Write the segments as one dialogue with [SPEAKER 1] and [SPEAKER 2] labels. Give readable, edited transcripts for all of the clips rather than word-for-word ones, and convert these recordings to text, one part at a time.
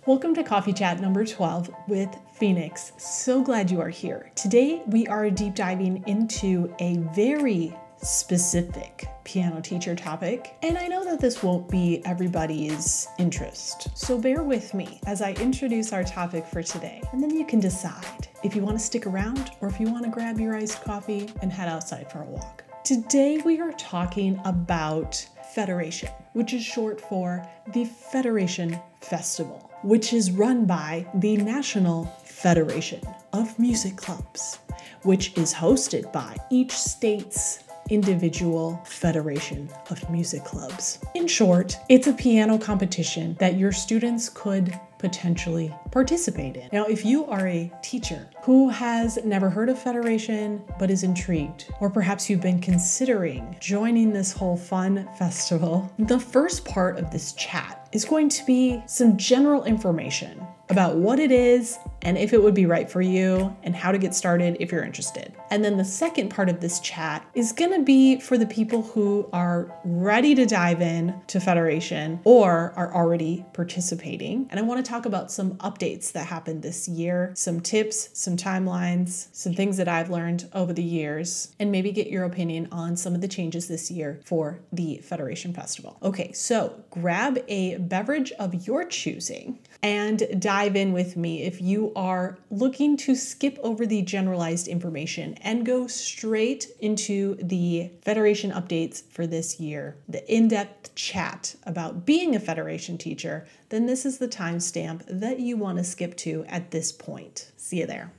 [SPEAKER 1] Welcome to Coffee Chat number 12 with Phoenix. So glad you are here. Today we are deep diving into a very specific piano teacher topic, and I know that this won't be everybody's interest. So bear with me as I introduce our topic for today, and then you can decide if you want to stick around or if you want to grab your iced coffee and head outside for a walk. Today we are talking about Federation, which is short for the Federation Festival, which is run by the National Federation of Music Clubs, which is hosted by each state's individual Federation of Music Clubs. In short, it's a piano competition that your students could potentially participate in. Now, if you are a teacher who has never heard of Federation but is intrigued, or perhaps you've been considering joining this whole fun festival, the first part of this chat is going to be some general information about what it is and if it would be right for you and how to get started if you're interested. And then the second part of this chat is gonna be for the people who are ready to dive in to Federation or are already participating. And I wanna talk about some updates that happened this year, some tips, some timelines, some things that I've learned over the years, and maybe get your opinion on some of the changes this year for the Federation Festival. Okay, so grab a beverage of your choosing and dive in with me if you are looking to skip over the generalized information and go straight into the Federation updates for this year, the in-depth chat about being a Federation teacher, then this is the timestamp that you want to skip to at this point. See you there.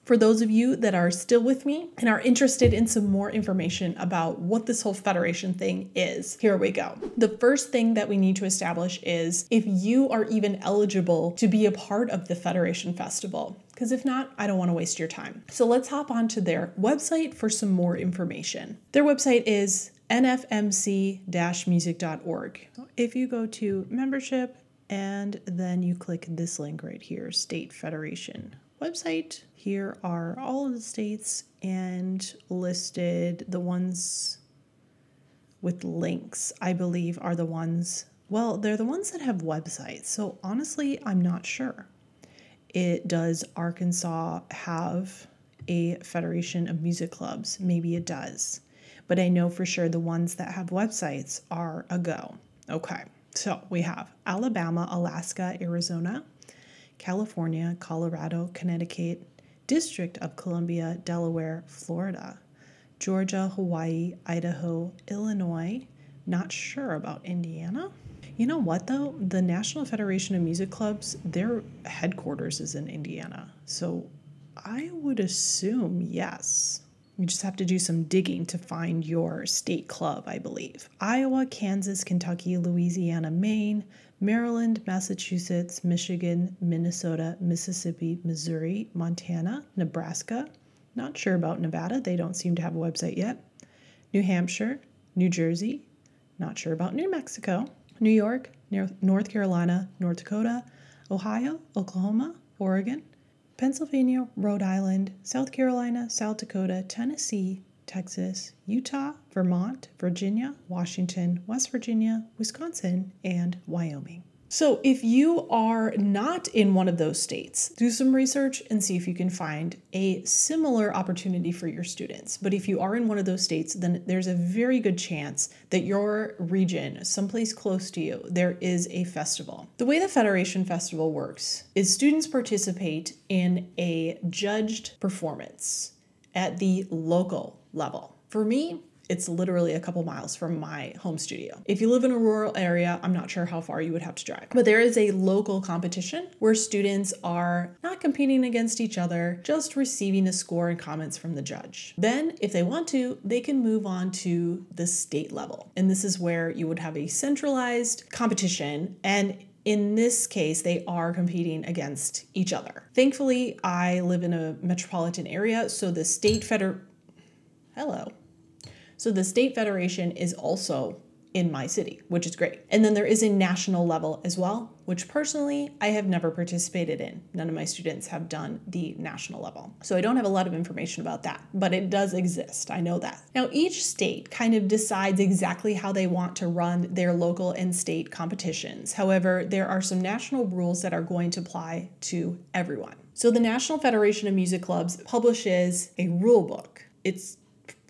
[SPEAKER 1] For those of you that are still with me and are interested in some more information about what this whole Federation thing is, here we go. The first thing that we need to establish is if you are even eligible to be a part of the Federation Festival. Because if not, I don't want to waste your time. So let's hop onto their website for some more information. Their website is nfmc-music.org. If you go to membership and then you click this link right here, State Federation website, here are all of the states and listed. The ones with links, I believe, are the ones, well, they're the ones that have websites. So honestly, I'm not sure. Does Arkansas have a Federation of Music Clubs? Maybe it does. But I know for sure the ones that have websites are a go. Okay, so we have Alabama, Alaska, Arizona, California, Colorado, Connecticut, District of Columbia, Delaware, Florida, Georgia, Hawaii, Idaho, Illinois. Not sure about Indiana. You know what though? The National Federation of Music Clubs, their headquarters is in Indiana. So I would assume yes. You just have to do some digging to find your state club, I believe. Iowa, Kansas, Kentucky, Louisiana, Maine, Maryland, Massachusetts, Michigan, Minnesota, Mississippi, Missouri, Montana, Nebraska. Not sure about Nevada. They don't seem to have a website yet. New Hampshire, New Jersey. Not sure about New Mexico. New York, North Carolina, North Dakota, Ohio, Oklahoma, Oregon, Pennsylvania, Rhode Island, South Carolina, South Dakota, Tennessee, Texas, Utah, Vermont, Virginia, Washington, West Virginia, Wisconsin, and Wyoming. So if you are not in one of those states, do some research and see if you can find a similar opportunity for your students. But if you are in one of those states, then there's a very good chance that your region, someplace close to you, there is a festival. The way the Federation Festival works is students participate in a judged performance at the local level. For me, it's literally a couple miles from my home studio. If you live in a rural area, I'm not sure how far you would have to drive. But there is a local competition where students are not competing against each other, just receiving a score and comments from the judge. Then, if they want to, they can move on to the state level. And this is where you would have a centralized competition, and in this case, they are competing against each other. Thankfully, I live in a metropolitan area, so the state So the state federation is also in my city, which is great. And then there is a national level as well, which personally I have never participated in. None of my students have done the national level. So I don't have a lot of information about that, but it does exist. I know that. Now, each state kind of decides exactly how they want to run their local and state competitions. However, there are some national rules that are going to apply to everyone. So the National Federation of Music Clubs publishes a rule book. It's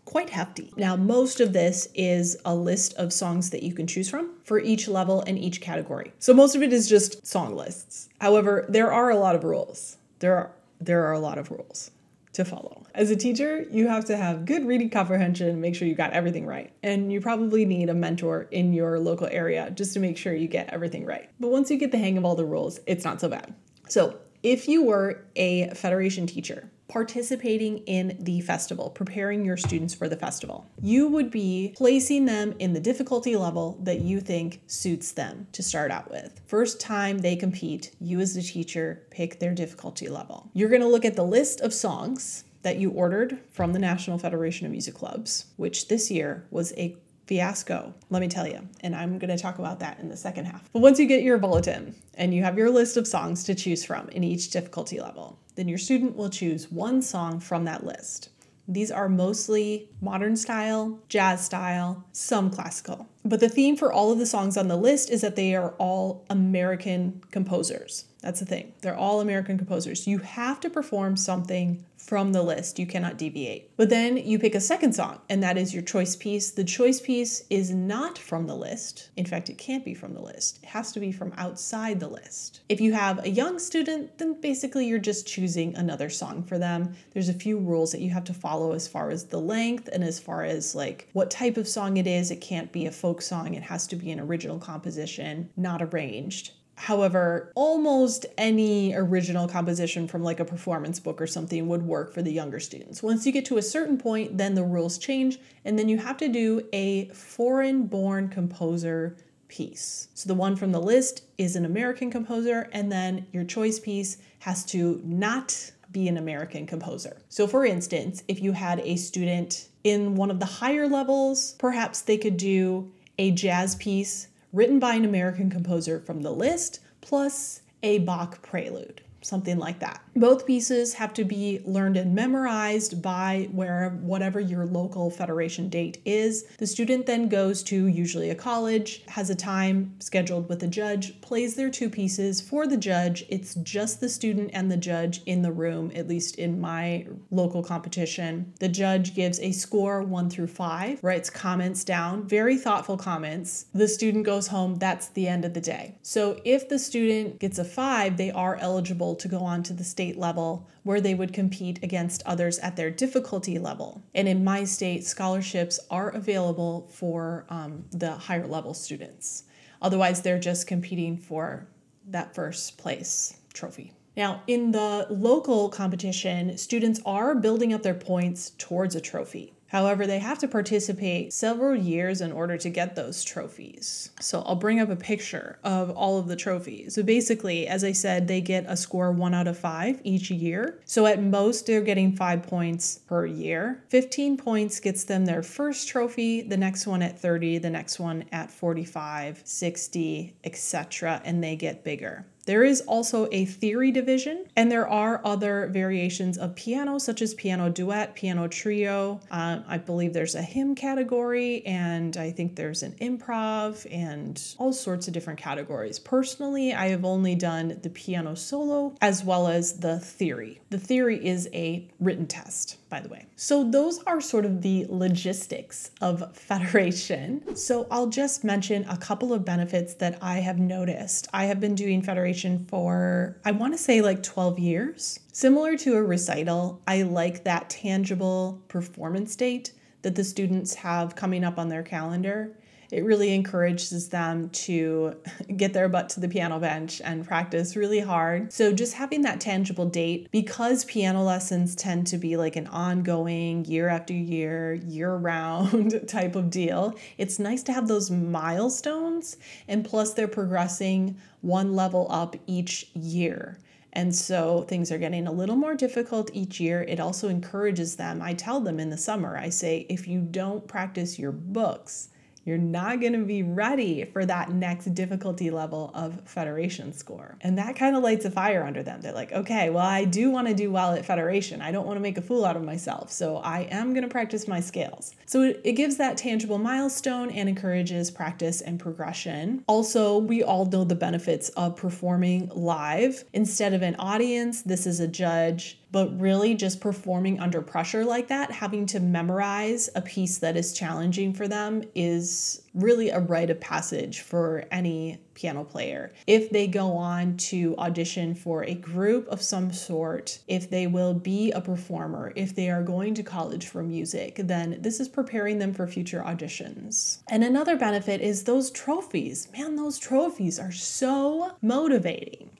[SPEAKER 1] quite hefty. Now, most of this is a list of songs that you can choose from for each level and each category. So most of it is just song lists. However, there are a lot of rules. There are a lot of rules to follow. As a teacher, you have to have good reading comprehension, make sure you got everything right. And you probably need a mentor in your local area just to make sure you get everything right. But once you get the hang of all the rules, it's not so bad. So if you were a Federation teacher participating in the festival, preparing your students for the festival, you would be placing them in the difficulty level that you think suits them to start out with. First time they compete, you as the teacher pick their difficulty level. You're going to look at the list of songs that you ordered from the National Federation of Music Clubs, which this year was a fiasco, let me tell you, and I'm going to talk about that in the second half. But once you get your bulletin and you have your list of songs to choose from in each difficulty level, then your student will choose one song from that list. These are mostly modern style, jazz style, some classical. But the theme for all of the songs on the list is that they are all American composers. That's the thing. They're all American composers. You have to perform something from the list. You cannot deviate. But then you pick a second song, and that is your choice piece. The choice piece is not from the list. In fact, it can't be from the list. It has to be from outside the list. If you have a young student, then basically you're just choosing another song for them. There's a few rules that you have to follow as far as the length and as far as like what type of song it is. It can't be a folk song. It has to be an original composition, not arranged. However, almost any original composition from like a performance book or something would work for the younger students. Once you get to a certain point, then the rules change, and then you have to do a foreign-born composer piece. So the one from the list is an American composer, and then your choice piece has to not be an American composer. So for instance, if you had a student in one of the higher levels, perhaps they could do a jazz piece written by an American composer from the list, plus a Bach prelude, something like that. Both pieces have to be learned and memorized by whatever your local federation date is. The student then goes to usually a college, has a time scheduled with a judge, plays their two pieces for the judge. It's just the student and the judge in the room, at least in my local competition. The judge gives a score 1 through 5, writes comments down, very thoughtful comments. The student goes home, that's the end of the day. So if the student gets a 5, they are eligible to go on to the state level where they would compete against others at their difficulty level. And in my state, scholarships are available for the higher level students. Otherwise, they're just competing for that first place trophy. Now, in the local competition, students are building up their points towards a trophy. However, they have to participate several years in order to get those trophies. So I'll bring up a picture of all of the trophies. So basically, as I said, they get a score 1 out of 5 each year. So at most, they're getting 5 points per year. 15 points gets them their first trophy, the next one at 30, the next one at 45, 60, etc., and they get bigger. There is also a theory division, and there are other variations of piano, such as piano duet, piano trio. I believe there's a hymn category, and I think there's an improv, and all sorts of different categories. Personally, I have only done the piano solo as well as the theory. The theory is a written test, by the way. So those are sort of the logistics of Federation. So I'll just mention a couple of benefits that I have noticed. I have been doing Federation for, I want to say like 12 years. Similar to a recital, I like that tangible performance date that the students have coming up on their calendar. It really encourages them to get their butt to the piano bench and practice really hard. So just having that tangible date, because piano lessons tend to be like an ongoing year after year, year-round type of deal, it's nice to have those milestones, and plus they're progressing one level up each year. And so things are getting a little more difficult each year. It also encourages them. I tell them in the summer, I say, if you don't practice your books, You're not going to be ready for that next difficulty level of federation score. And that kind of lights a fire under them. They're like, okay, well, I do want to do well at federation. I don't want to make a fool out of myself. So I am going to practice my scales. So it gives that tangible milestone and encourages practice and progression. Also, we all know the benefits of performing live instead of an audience. This is a judge, but really just performing under pressure like that, having to memorize a piece that is challenging for them is really a rite of passage for any piano player. If they go on to audition for a group of some sort, if they will be a performer, if they are going to college for music, then this is preparing them for future auditions. And another benefit is those trophies. Man, those trophies are so motivating.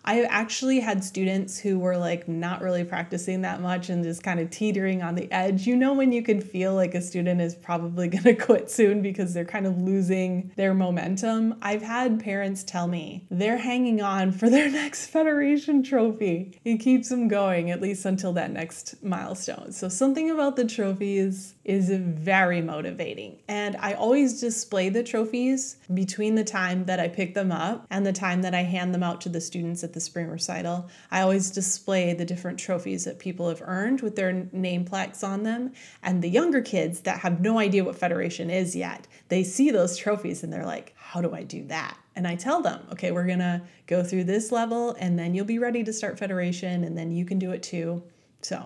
[SPEAKER 1] I actually had students who were like not really practicing that much and just kind of teetering on the edge. You know, when you can feel like a student is probably going to quit soon because they're kind of losing their momentum. I've had parents tell me they're hanging on for their next federation trophy. It keeps them going at least until that next milestone. So something about the trophies is very motivating. And I always display the trophies between the time that I pick them up and the time that I hand them out to the students at the spring recital. I always display the different trophies that people have earned with their name plaques on them. And the younger kids that have no idea what federation is yet, they see those trophies and they're like, how do I do that? And I tell them, okay, we're gonna go through this level and then you'll be ready to start federation and then you can do it too. So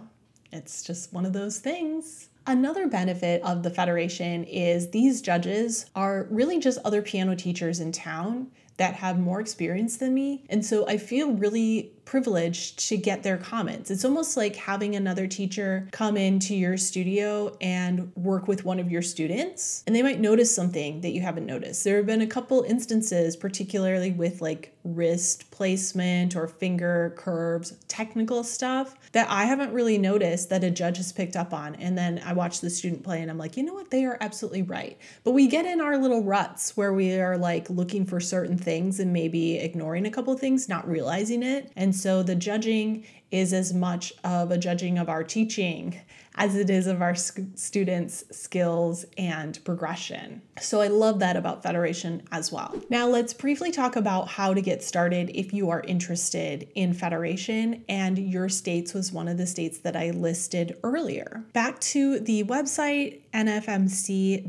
[SPEAKER 1] it's just one of those things. Another benefit of the federation is these judges are really just other piano teachers in town that have more experience than me. And so I feel really privileged to get their comments. It's almost like having another teacher come into your studio and work with one of your students, and they might notice something that you haven't noticed. There have been a couple instances, particularly with like wrist placement or finger curves, technical stuff that I haven't really noticed that a judge has picked up on. And then I watch the student play and I'm like, you know what? They are absolutely right. But we get in our little ruts where we are like looking for certain things and maybe ignoring a couple of things, not realizing it. And so the judging is as much of a judging of our teaching as it is of our students' skills and progression. So I love that about federation as well. Now let's briefly talk about how to get started if you are interested in federation and your states was one of the states that I listed earlier. Back to the website NFMC-music,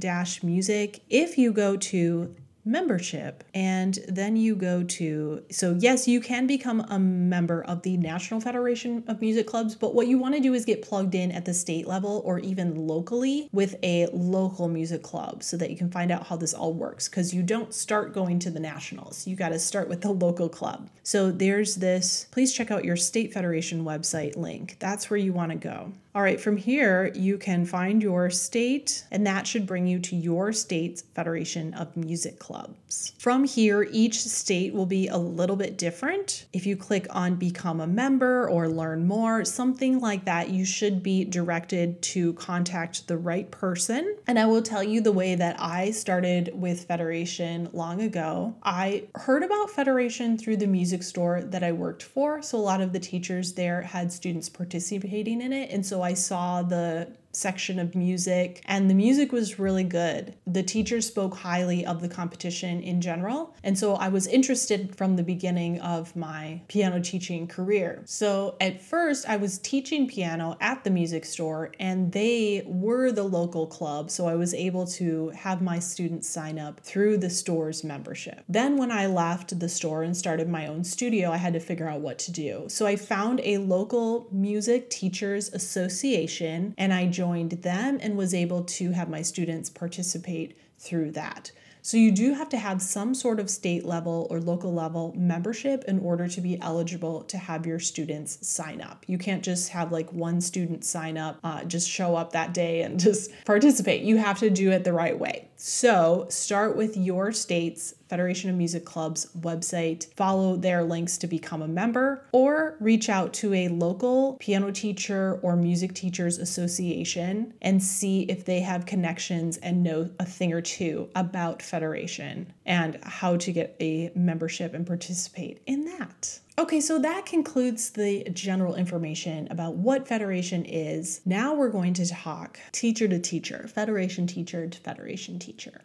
[SPEAKER 1] if you go to membership and then you go to, so yes, you can become a member of the National Federation of Music Clubs, but what you want to do is get plugged in at the state level or even locally with a local music club so that you can find out how this all works, because you don't start going to the nationals. You got to start with the local club. So there's this, please check out your state federation website link. That's where you want to go. All right, from here, you can find your state, and that should bring you to your state's Federation of Music Clubs. From here, each state will be a little bit different. If you click on Become a Member or Learn More, something like that, you should be directed to contact the right person. And I will tell you the way that I started with Federation long ago. I heard about Federation through the music store that I worked for, so a lot of the teachers there had students participating in it, and so I saw the section of music, and the music was really good. The teachers spoke highly of the competition in general, and so I was interested from the beginning of my piano teaching career. So at first I was teaching piano at the music store, and they were the local club, so I was able to have my students sign up through the store's membership. Then when I left the store and started my own studio, I had to figure out what to do. So I found a local music teachers association, and I joined them and was able to have my students participate through that. So you do have to have some sort of state level or local level membership in order to be eligible to have your students sign up. You can't just have like one student sign up, just show up that day and just participate. You have to do it the right way. So start with your state's Federation of Music Clubs website, follow their links to become a member, or reach out to a local piano teacher or music teachers association and see if they have connections and know a thing or two about Federation and how to get a membership and participate in that. Okay, so that concludes the general information about what Federation is. Now we're going to talk teacher to teacher, Federation teacher to Federation teacher.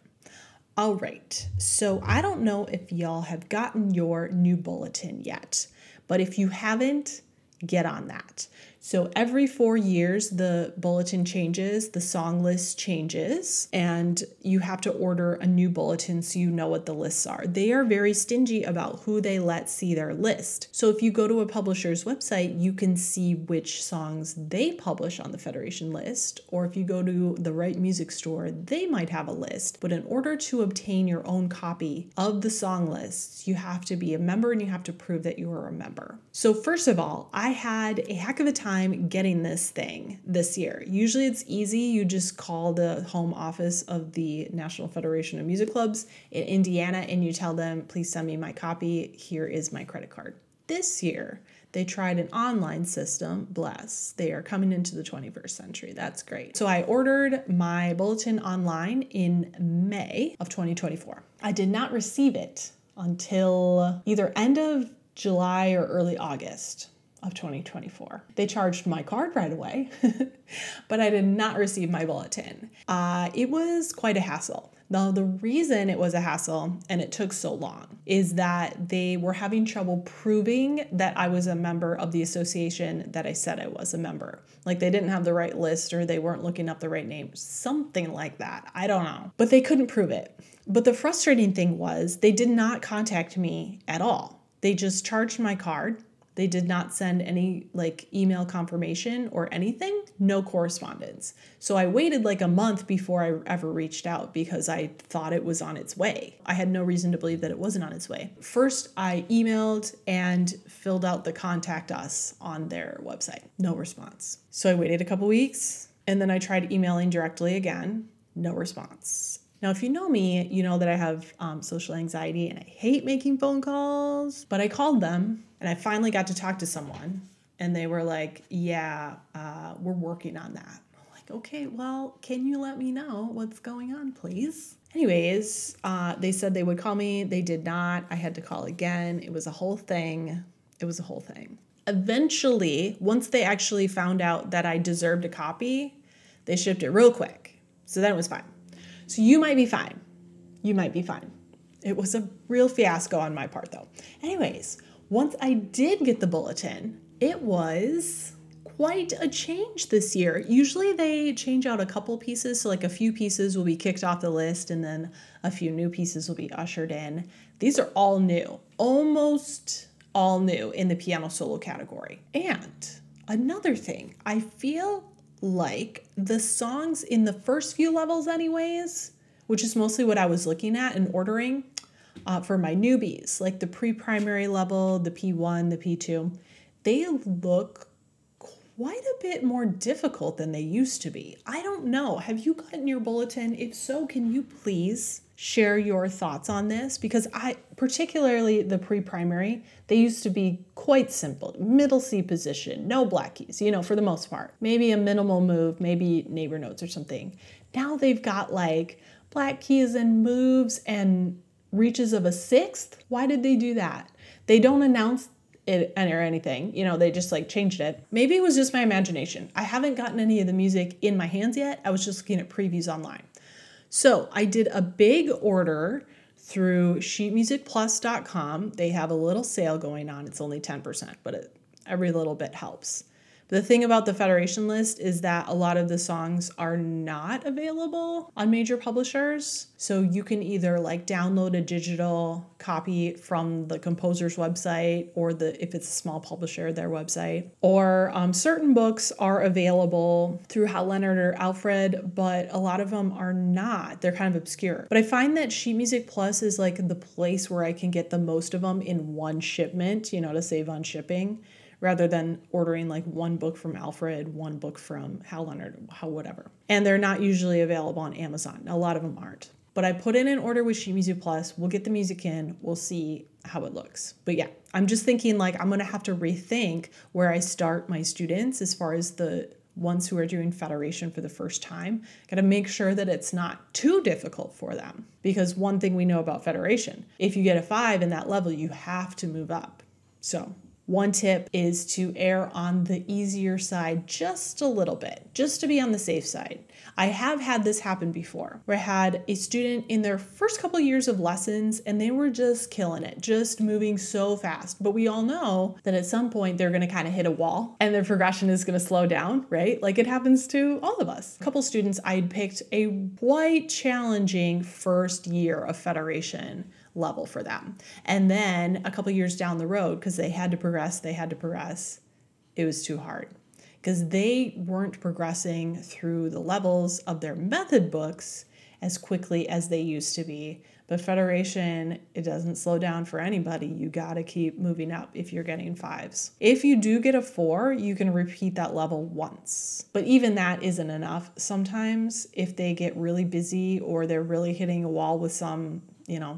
[SPEAKER 1] All right, so I don't know if y'all have gotten your new bulletin yet, but if you haven't, get on that. So every 4 years, the bulletin changes, the song list changes, and you have to order a new bulletin so you know what the lists are. They are very stingy about who they let see their list. So if you go to a publisher's website, you can see which songs they publish on the Federation list, or if you go to the right music store, they might have a list. But in order to obtain your own copy of the song lists, you have to be a member and you have to prove that you are a member. So first of all, I had a heck of a time getting this thing this year. Usually it's easy. You just call the home office of the National Federation of Music Clubs in Indiana and you tell them, please send me my copy. Here is my credit card. This year, they tried an online system. Bless. They are coming into the 21st century. That's great. So I ordered my bulletin online in May of 2024. I did not receive it until either end of July or early August of 2024. They charged my card right away, but I did not receive my bulletin. It was quite a hassle. Now, the reason it was a hassle and it took so long is that they were having trouble proving that I was a member of the association that I said I was a member. Like they didn't have the right list or they weren't looking up the right name, something like that. I don't know, but they couldn't prove it. But the frustrating thing was they did not contact me at all. They just charged my card. They did not send any email confirmation or anything, no correspondence. So I waited like a month before I ever reached out because I thought it was on its way. I had no reason to believe that it wasn't on its way. First, I emailed and filled out the contact us on their website. No response. So I waited a couple weeks and then I tried emailing directly again. No response. Now, if you know me, you know that I have social anxiety and I hate making phone calls, but I called them and I finally got to talk to someone and they were like, yeah, we're working on that. I'm like, okay, well, can you let me know what's going on, please? Anyways, they said they would call me. They did not. I had to call again. It was a whole thing. Eventually, once they actually found out that I deserved a copy, they shipped it real quick. So then it was fine. So you might be fine. You might be fine. It was a real fiasco on my part though. Anyways, once I did get the bulletin, it was quite a change this year. Usually they change out a couple pieces. So like a few pieces will be kicked off the list and then a few new pieces will be ushered in. These are all new, almost all new in the piano solo category. And another thing, I feel like the songs in the first few levels anyways, which is mostly what I was looking at and ordering for my newbies, like the pre-primary level, the P1, the P2, they look quite a bit more difficult than they used to be. I don't know. Have you gotten your bulletin? If so, can you please share your thoughts on this? Because particularly the pre-primary, they used to be quite simple. Middle C position, no black keys, for the most part. Maybe a minimal move, maybe neighbor notes or something. Now they've got like black keys and moves and reaches of a sixth. Why did they do that? They don't announce it or anything, they just changed it. Maybe it was just my imagination. I haven't gotten any of the music in my hands yet. I was just looking at previews online. So I did a big order through sheetmusicplus.com. They have a little sale going on. It's only 10%, but every little bit helps. The thing about the Federation list is that a lot of the songs are not available on major publishers. So you can either download a digital copy from the composer's website or if it's a small publisher, their website. Or certain books are available through Hal Leonard or Alfred, but a lot of them are not. They're kind of obscure. But I find that Sheet Music Plus is the place where I can get the most of them in one shipment, to save on shipping, rather than ordering one book from Alfred, one book from Hal Leonard, whatever. And they're not usually available on Amazon. A lot of them aren't. But I put in an order with Sheet Music Plus. We'll get the music in. We'll see how it looks. But yeah, I'm just thinking I'm going to have to rethink where I start my students as far as the ones who are doing Federation for the first time. Got to make sure that it's not too difficult for them. Because one thing we know about Federation, if you get a 5 in that level, you have to move up. So One tip is to err on the easier side just a little bit, just to be on the safe side. I have had this happen before, where I had a student in their first couple of years of lessons and they were just killing it, just moving so fast. But we all know that at some point they're going to kind of hit a wall and their progression is going to slow down, right? Like it happens to all of us. A couple students, I had picked a quite challenging first year of federation level for them. And then a couple years down the road, because they had to progress, it was too hard because they weren't progressing through the levels of their method books as quickly as they used to be. But federation, it doesn't slow down for anybody. You got to keep moving up if you're getting 5s. If you do get a 4, you can repeat that level once. But even that isn't enough. Sometimes if they get really busy or they're really hitting a wall with some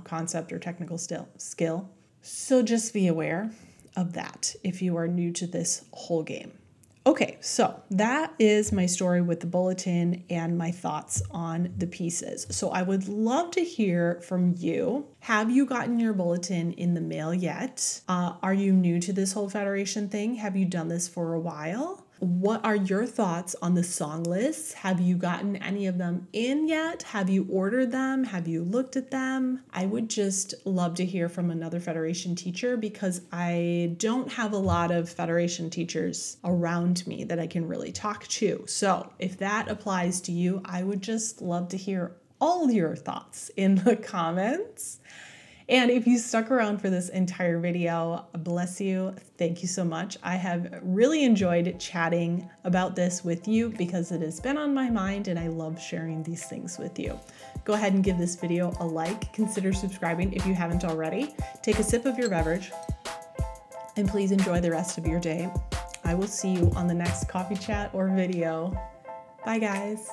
[SPEAKER 1] concept or technical skill. So just be aware of that if you are new to this whole game. Okay, so that is my story with the bulletin and my thoughts on the pieces. So I would love to hear from you. Have you gotten your bulletin in the mail yet? Are you new to this whole federation thing? Have you done this for a while? What are your thoughts on the song lists? Have you gotten any of them in yet? Have you ordered them? Have you looked at them? I would just love to hear from another federation teacher because I don't have a lot of federation teachers around me that I can really talk to. So if that applies to you, I would just love to hear all your thoughts in the comments. And if you stuck around for this entire video, bless you. Thank you so much. I have really enjoyed chatting about this with you because it has been on my mind and I love sharing these things with you. Go ahead and give this video a like. Consider subscribing if you haven't already. Take a sip of your beverage and please enjoy the rest of your day. I will see you on the next coffee chat or video. Bye guys.